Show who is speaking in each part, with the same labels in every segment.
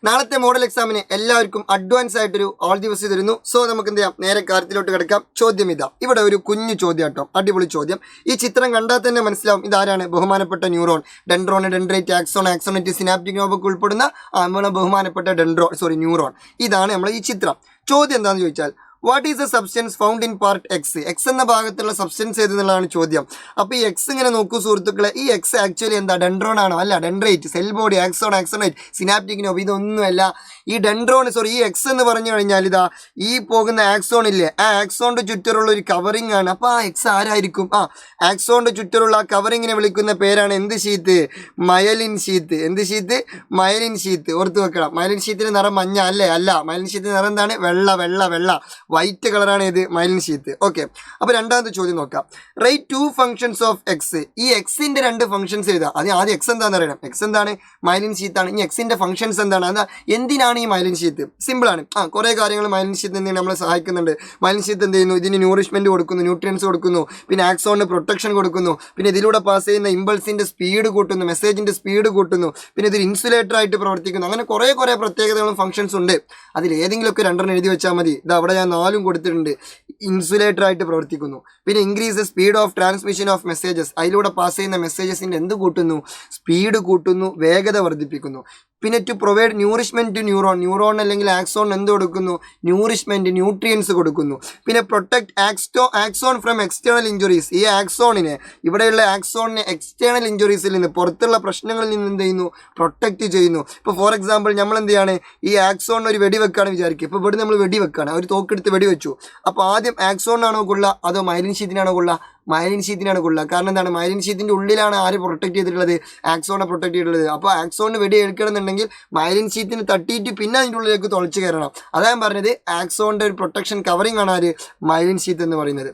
Speaker 1: നാളത്തെ മോഡൽ എക്സാമിന് എല്ലാവർക്കും അഡ്വാൻസ് ആയിട്ടൊരു ഓൾ ദി ബെസ്റ്റ് തരുന്നു. സോ നമുക്ക് എന്ത് ചെയ്യാം, നേരെ കാര്യത്തിലോട്ട് കിടക്കാം. ചോദ്യം ഇതാ, ഇവിടെ ഒരു കുഞ്ഞു ചോദ്യം കേട്ടോ, അടിപൊളി ചോദ്യം. ഈ ചിത്രം കണ്ടാൽ തന്നെ മനസ്സിലാവും ഇതാരാണ്, ബഹുമാനപ്പെട്ട neuron, dendron, dendrite, axon, ആക്സോണൈറ്റ്, synaptic നോബൊക്കെ ഉൾപ്പെടുന്ന നമ്മളെ ബഹുമാനപ്പെട്ട ന്യൂറോൺ. ഇതാണ് നമ്മളെ ഈ ചിത്രം. ചോദ്യം എന്താണെന്ന് ചോദിച്ചാൽ, what is the substance found in part X? X എന്ന ഭാഗത്തുള്ള സബ്സ്റ്റൻസ് ഏതെന്നുള്ളതാണ് ചോദ്യം. അപ്പോൾ ഈ എക്സ് ഇങ്ങനെ നോക്കൂ സുഹൃത്തുക്കളെ, ഈ എക്സ് ആക്ച്വലി എന്താ, ഡെൻഡ്രോൺ ആണോ? അല്ല, dendrite, cell body, axon, ആക്സോണൈറ്റ്, synaptic knob, ഇതൊന്നുമല്ല. ഈ എക്സ് എന്ന് പറഞ്ഞു കഴിഞ്ഞാൽ ഇതാ ഈ പോകുന്ന ആക്സോൺ ഇല്ലേ, ആ ആക്സോണിന്റെ ചുറ്ററുള്ള ഒരു കവറിംഗ് ആണ്. അപ്പോൾ ആ എക്സ് ആരായിരിക്കും? ആക്സോണിന്റെ ചുറ്ററുള്ള ആ കവറിങ്ങിനെ വിളിക്കുന്ന പേരാണ് എന്ത് ഷീത്ത്? Myelin sheath. എന്ത് ഷീത്ത്? Myelin sheath. ഓർത്ത് വെക്കണം. മയലിൻ ഷീത്തിന് നിറം മഞ്ഞ അല്ലേ? അല്ല, മയലിൻ ഷീത്തിന് നിറം എന്താണ്? വെള്ള വൈറ്റ് കളറാണ് ഇത് മൈലിൻ ഷീത്ത്. ഓക്കെ, അപ്പോൾ രണ്ടാമത്തെ ചോദ്യം നോക്കാം. Write 2 functions of x. ഈ എക്സിന്റെ 2 ഫംഗ്ഷൻസ് എഴുതാം. ആദ്യം എക്സ് എന്താണെന്ന് അറിയണം. എക്സ് എന്താണ്? മൈലിൻ ഷീത്താണ്. ഈ എക്സിന്റെ ഫംഗ്ഷൻസ് എന്താണ്? എന്തിനാണ് ഈ മൈലിൻ ഷീത്ത്? സിമ്പിൾ ആണ്. കുറേ കാര്യങ്ങൾ മൈലിൻ ഷീത്ത് എന്തെങ്കിലും നമ്മളെ സഹായിക്കുന്നുണ്ട്. മൈലിൻ ഷീത്ത് എന്ത് ചെയ്യുന്നു? ഇതിന് ന്യൂറിഷ്മെന്റ് കൊടുക്കുന്നു, ന്യൂട്രിയൻസ് കൊടുക്കുന്നു, പിന്നെ ആക്സോണിന് പ്രൊട്ടക്ഷൻ കൊടുക്കുന്നു, പിന്നെ ഇതിലൂടെ പാസ് ചെയ്യുന്ന ഇമ്പൾസിന്റെ സ്പീഡ് കൂട്ടുന്നു, മെസ്സേജിന്റെ സ്പീഡ് കൂട്ടുന്നു, പിന്നെ ഇതൊരു ഇൻസുലേറ്റർ ആയിട്ട് പ്രവർത്തിക്കുന്നു. അങ്ങനെ കുറേ പ്രത്യേകതകളും ഫംഗ്ഷൻസ് ഉണ്ട്. അതിൽ ഏതെങ്കിലുമൊക്കെ 2 എഴുതി വെച്ചാൽ മതി. ഇത് അവിടെ ഞാൻ 4 കൊടുത്തിട്ടുണ്ട്. ഇൻസുലേറ്റർ ആയിട്ട് പ്രവർത്തിക്കുന്നു. പിന്നെ increase the speed of transmission of messages. അതിലൂടെ പാസ് ചെയ്യുന്ന മെസ്സേജസിന്റെ എന്ത് കൂട്ടുന്നു? സ്പീഡ് കൂട്ടുന്നു, വേഗത വർദ്ധിപ്പിക്കുന്നു. പിന്നെ ടു പ്രൊവൈഡ് ന്യൂറിഷ്മെന്റ് ടു ന്യൂറോൺ അല്ലെങ്കിൽ ആക്സോൺ എന്ത് കൊടുക്കുന്നു? ന്യൂറിഷ്മെന്റ്, ന്യൂട്രിയൻസ് കൊടുക്കുന്നു. പിന്നെ protect axon from external injuries. ഈ ആക്സോണിനെ, ഇവിടെയുള്ള ആക്സോണിനെ എക്സ്റ്റേണൽ ഇഞ്ചുറീസിൽ നിന്ന്, പുറത്തുള്ള പ്രശ്നങ്ങളിൽ നിന്ന് എന്ത് ചെയ്യുന്നു? പ്രൊട്ടക്റ്റ് ചെയ്യുന്നു. ഇപ്പോൾ ഫോർ എക്സാമ്പിൾ നമ്മൾ എന്ത് ചെയ്യാണ്, ഈ ആക്സോണിന് ഒരു വെടിവെക്കാണ് വിചാരിക്കുക. ഇപ്പോൾ ഇവിടെ നമ്മൾ വെടിവെക്കാണ്, ഒരു തോക്കെടുത്ത് വെടിവെച്ചു. അപ്പോൾ ആദ്യം ആക്സോണിനാണോ കൊള്ളുക അതോ മൈലിൻ ഷീറ്റിനാണോ കൊള്ളുക? മൈലിൻ ഷീറ്റിനാണ് കൊള്ളുക. കാരണം എന്താണ്? മൈലിൻ ഷീറ്റിന്റെ ഉള്ളിലാണ് ആര് പ്രൊട്ടക്ട് ചെയ്തിട്ടുള്ളത്? ആക്സോണെ പ്രൊട്ടക്ട് ചെയ്തിട്ടുള്ളത്. അപ്പോൾ ആക്സോണിന് വെടി ഏൽക്കണമെന്നുണ്ടെങ്കിൽ മൈലിൻ ഷീറ്റിന് തട്ടിയിട്ട് പിന്നെ അതിൻ്റെ ഉള്ളിലേക്ക് തുളച്ച് കയറണം. അതാ ഞാൻ പറഞ്ഞത്, ആക്സോണിന്റെ ഒരു പ്രൊട്ടക്ഷൻ കവറിംഗ് ആണ് ആര്? മൈലിൻ ഷീറ്റ് എന്ന് പറയുന്നത്.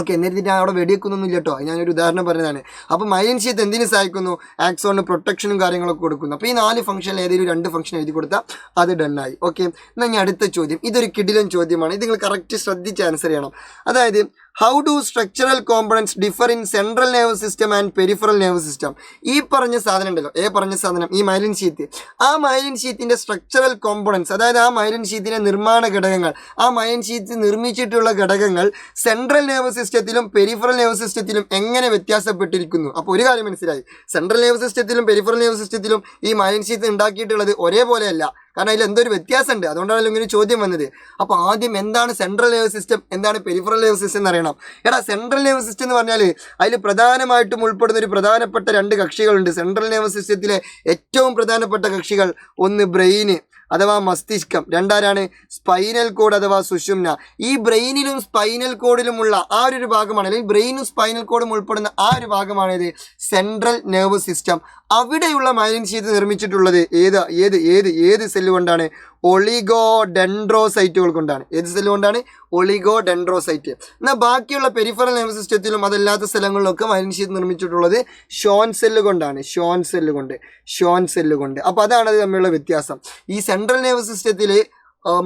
Speaker 1: ഓക്കെ, എന്നിട്ട് ഞാൻ അവിടെ വെടിവെക്കുന്നൊന്നുമില്ല കേട്ടോ, ഞാനൊരു ഉദാഹരണം പറഞ്ഞതാണ്. അപ്പോൾ മൈലിൻ ഷീറ്റ് എന്തിനു സഹായിക്കുന്നു? ആക്സോണിന് പ്രൊട്ടക്ഷനും കാര്യങ്ങളൊക്കെ കൊടുക്കുന്നു. അപ്പോൾ ഈ 4 ഫംഗ്ഷനിൽ ഏതെങ്കിലും 2 ഫംഗ്ഷൻ എഴുതി കൊടുത്താൽ അത് ഡണ്ണായി. ഓക്കെ, എന്നാൽ ഇനി അടുത്ത ചോദ്യം. ഇതൊരു കിടിലൻ ചോദ്യമാണ്. ഇത് നിങ്ങൾ കറക്റ്റ് ശ്രദ്ധിച്ച് ആൻസർ ചെയ്യണം. അതായത്, how do structural components differ in central nervous system and peripheral nervous system? ഈ പറഞ്ഞ സാധനം ഉണ്ടല്ലോ, പറഞ്ഞ സാധനം, ഈ മൈലിൻ ഷീറ്റ്, ആ മൈലിൻ ഷീറ്റിന്റെ സ്ട്രക്ചറൽ കോമ്പണൻസ്, അതായത് ആ മൈലിൻ ഷീറ്റിന്റെ നിർമ്മാണ ഘടകങ്ങൾ, ആ മൈലിൻ ഷീറ്റ് നിർമ്മിച്ചിട്ടുള്ള ഘടകങ്ങൾ സെൻട്രൽ നെർവസ് സിസ്റ്റത്തിലും പെരിഫറൽ നെർവസ് സിസ്റ്റത്തിലും എങ്ങനെ വ്യത്യാസപ്പെട്ടിരിക്കുന്നു? അപ്പോൾ ഒരു കാര്യം മനസ്സിലായി, സെൻട്രൽ നെർവസ് സിസ്റ്റത്തിലും പെരിഫറൽ നെർവസ് സിസ്റ്റത്തിലും ഈ മൈലിൻ ഷീറ്റ് ഉണ്ടാക്കിയിട്ടുള്ളത് ഒരേപോലെയല്ല. കാരണം അതിൽ എന്തോ ഒരു വ്യത്യാസമുണ്ട്. അതുകൊണ്ടാണ് ഇങ്ങനെ ചോദ്യം വന്നത്. അപ്പോൾ ആദ്യം എന്താണ് സെൻട്രൽ നെർവസ് സിസ്റ്റം, എന്താണ് പെരിഫറൽ നെർവസ് സിസ്റ്റം എന്ന് അറിയണം. സെൻട്രൽ നെർവസ് സിസ്റ്റം എന്ന് പറഞ്ഞാൽ അതിൽ പ്രധാനമായിട്ടും ഉൾപ്പെടുന്ന ഒരു പ്രധാനപ്പെട്ട 2 കക്ഷികളുണ്ട്. സെൻട്രൽ നെർവസ് സിസ്റ്റത്തിലെ ഏറ്റവും പ്രധാനപ്പെട്ട കക്ഷികൾ, ഒന്ന് ബ്രെയിന് അഥവാ മസ്തിഷ്കം, രണ്ടാരാണ്? സ്പൈനൽ കോഡ് അഥവാ സുഷുമ്ന. ഈ ബ്രെയിനിലും സ്പൈനൽ കോഡിലുമുള്ള ആ ഒരു ഭാഗമാണ്, അല്ലെങ്കിൽ ബ്രെയിനും സ്പൈനൽ കോഡും ഉൾപ്പെടുന്ന ആ ഒരു ഭാഗമാണ് ഇത് സെൻട്രൽ നെർവസ് സിസ്റ്റം. അവിടെയുള്ള മൈലിൻ ഷീറ്റ് നിർമ്മിച്ചിട്ടുള്ളത് ഏത് സെല്ല് കൊണ്ടാണ്? ഒളിഗോഡെൻഡ്രോസൈറ്റുകൾ കൊണ്ടാണ്. ഏത് സെല്ല് കൊണ്ടാണ്? ഒളിഗോഡെൻഡ്രോസൈറ്റ്. എന്നാൽ ബാക്കിയുള്ള പെരിഫറൽ നെർവസ് സിസ്റ്റത്തിലും അതല്ലാത്ത സ്ഥലങ്ങളിലൊക്കെ മൈലിൻ ഷീറ്റ് നിർമ്മിച്ചിട്ടുള്ളത് ഷോൺ സെല്ല് കൊണ്ടാണ്. ഷോൺ സെല്ല് കൊണ്ട്. അപ്പോൾ അതാണ് അത് തമ്മിലുള്ള വ്യത്യാസം. ഈ സെൻട്രൽ നെർവസ് സിസ്റ്റത്തിൽ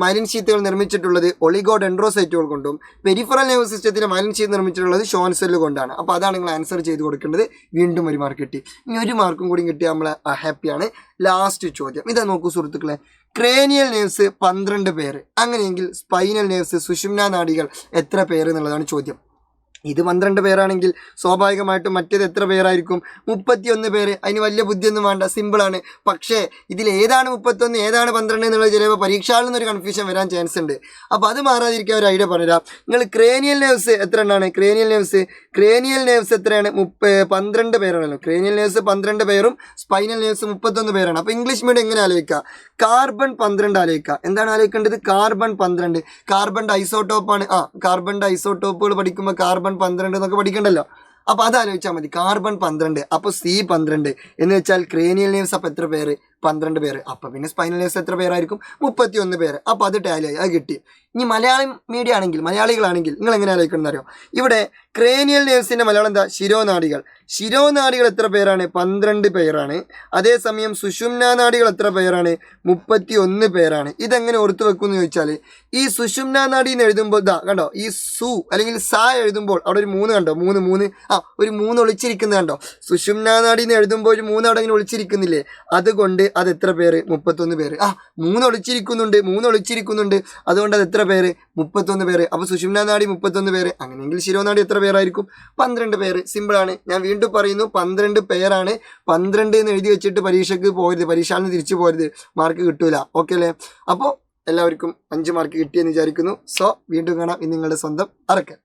Speaker 1: മൈലിൻ ഷീറ്റുകൾ നിർമ്മിച്ചിട്ടുള്ളത് ഒളിഗോഡെൻഡ്രോസൈറ്റുകൾ കൊണ്ടും പെരിഫറൽ നെർവസ് സിസ്റ്റത്തിൽ മൈലിൻ ഷീറ്റ് നിർമ്മിച്ചിട്ടുള്ളത് ഷോൺ സെല്ല് കൊണ്ടാണ്. അപ്പോൾ അതാണ് നിങ്ങൾ ആൻസർ ചെയ്ത് കൊടുക്കേണ്ടത്. വീണ്ടും 1 മാർക്ക് കിട്ടി. ഇനി 1 മാർക്കും കൂടി കിട്ടിയാൽ നമ്മൾ ഹാപ്പിയാണ്. ലാസ്റ്റ് ചോദ്യം ഇതാ, നോക്കൂ സുഹൃത്തുക്കളെ. ക്രേനിയൽ നെർവ്സ് 12 പേര്, അങ്ങനെയെങ്കിൽ സ്പൈനൽ നെർവ്സ്, സുഷുമ്നാ നാഡികൾ എത്ര പേര് എന്നുള്ളതാണ് ചോദ്യം. ഇത് 12 പേരാണെങ്കിൽ സ്വാഭാവികമായിട്ടും മറ്റേത് എത്ര പേരായിരിക്കും? 31 പേര്. അതിന് വലിയ ബുദ്ധിയൊന്നും വേണ്ട, സിമ്പിളാണ്. പക്ഷേ ഇതിൽ ഏതാണ് 31 ഏതാണ് 12 എന്നുള്ളത് ചിലപ്പോൾ പരീക്ഷകളിൽ നിന്നൊരു കൺഫ്യൂഷൻ വരാൻ ചാൻസ് ഉണ്ട്. അപ്പോൾ അത് മാറാതിരിക്കാൻ ഒരു ഐഡിയ പറഞ്ഞുതരാം. നിങ്ങൾ ക്രേനിയൽ നെർവ്സ് എത്ര എണ്ണമാണ്? ക്രേനിയൽ നെർവ്സ് എത്രയാണ്? 12 പേരാണല്ലോ. ക്രേനിയൽ നെർവ്സ് 12 പേരും സ്പൈനൽ നെർവ്സ് 31 പേരാണ്. അപ്പോൾ ഇംഗ്ലീഷ് മീഡിയം എങ്ങനെ ആലോചിക്കുക? കാർബൺ 12 ആലോചിക്കുക. എന്താണ് ആലോചിക്കേണ്ടത്? കാർബൺ 12. കാർബണിൻ്റെ ഐസോട്ടോപ്പാണ്. കാർബണിൻ്റെ ഐസോട്ടോപ്പുകൾ പഠിക്കുമ്പോൾ കാർബൺ 12 എന്നൊക്കെ പഠിക്കണ്ടല്ലോ. അപ്പോൾ അത് ആലോചിച്ചാൽ മതി. കാർബൺ 12. അപ്പോൾ C12 എന്ന് വെച്ചാൽ ക്രേനിയൽ നെർവ്സ് അപ്പോൾ എത്ര പേര്? 12 പേര്. അപ്പോൾ പിന്നെ സ്പൈനൽ നെർവ്സ് എത്ര പേരായിരിക്കും? 31 പേര്. അപ്പോൾ അത് ടാലി ആയി, അത് കിട്ടി. ഇനി മലയാളികളാണെങ്കിൽ നിങ്ങൾ എങ്ങനെ ആലോചിക്കണം അറിയോ? ഇവിടെ ക്രേനിയൽ നെർവ്സിന്റെ മലയാളം എന്താ? ശിരോനാഡികൾ എത്ര പേരാണ്? 12 പേരാണ്. അതേസമയം സുഷുമ്നാ നാഡികൾ എത്ര പേരാണ്? 31 പേരാണ്. ഇതെങ്ങനെ ഓർത്തു വെക്കുമെന്ന് ചോദിച്ചാൽ, ഈ സുഷുമ്നാ നാഡി എന്ന് എഴുതുമ്പോൾ ഇതാ കണ്ടോ, ഈ സു അല്ലെങ്കിൽ സ എഴുതുമ്പോൾ അവിടെ ഒരു 3 കണ്ടോ? ഒരു 3 ഒളിച്ചിരിക്കുന്നത് കണ്ടോ? സുഷുമ്നാ നാഡി എന്ന് എഴുതുമ്പോൾ ഒരു 3 അവിടെ ഇങ്ങനെ ഒളിച്ചിരിക്കുന്നില്ലേ? അതുകൊണ്ട് അത് എത്ര പേര്? 31 പേര്. 3 ഒളിച്ചിരിക്കുന്നുണ്ട്. അതുകൊണ്ട് അത് എത്ര പേര്? 31 പേര്. അപ്പോൾ സുഷുമ്നാ നാഡി 31 പേര്. അങ്ങനെയെങ്കിൽ ശിരോനാഡി എത്ര പേരായിരിക്കും? 12 പേര്. സിമ്പിളാണ്. ഞാൻ വീണ്ടും പറയുന്നു, 12 പേരാണ്. 12 എന്ന് എഴുതി വെച്ചിട്ട് പരീക്ഷയ്ക്ക് പോകരുത്, പരീക്ഷയിൽ നിന്ന് തിരിച്ചു പോകരുത്, മാർക്ക് കിട്ടൂല. ഓക്കെ അല്ലേ? അപ്പോൾ എല്ലാവർക്കും 5 മാർക്ക് കിട്ടിയെന്ന് വിചാരിക്കുന്നു. സോ വീണ്ടും കാണാം. ഇന്ന് നിങ്ങളുടെ സ്വന്തം അറക്കൻ.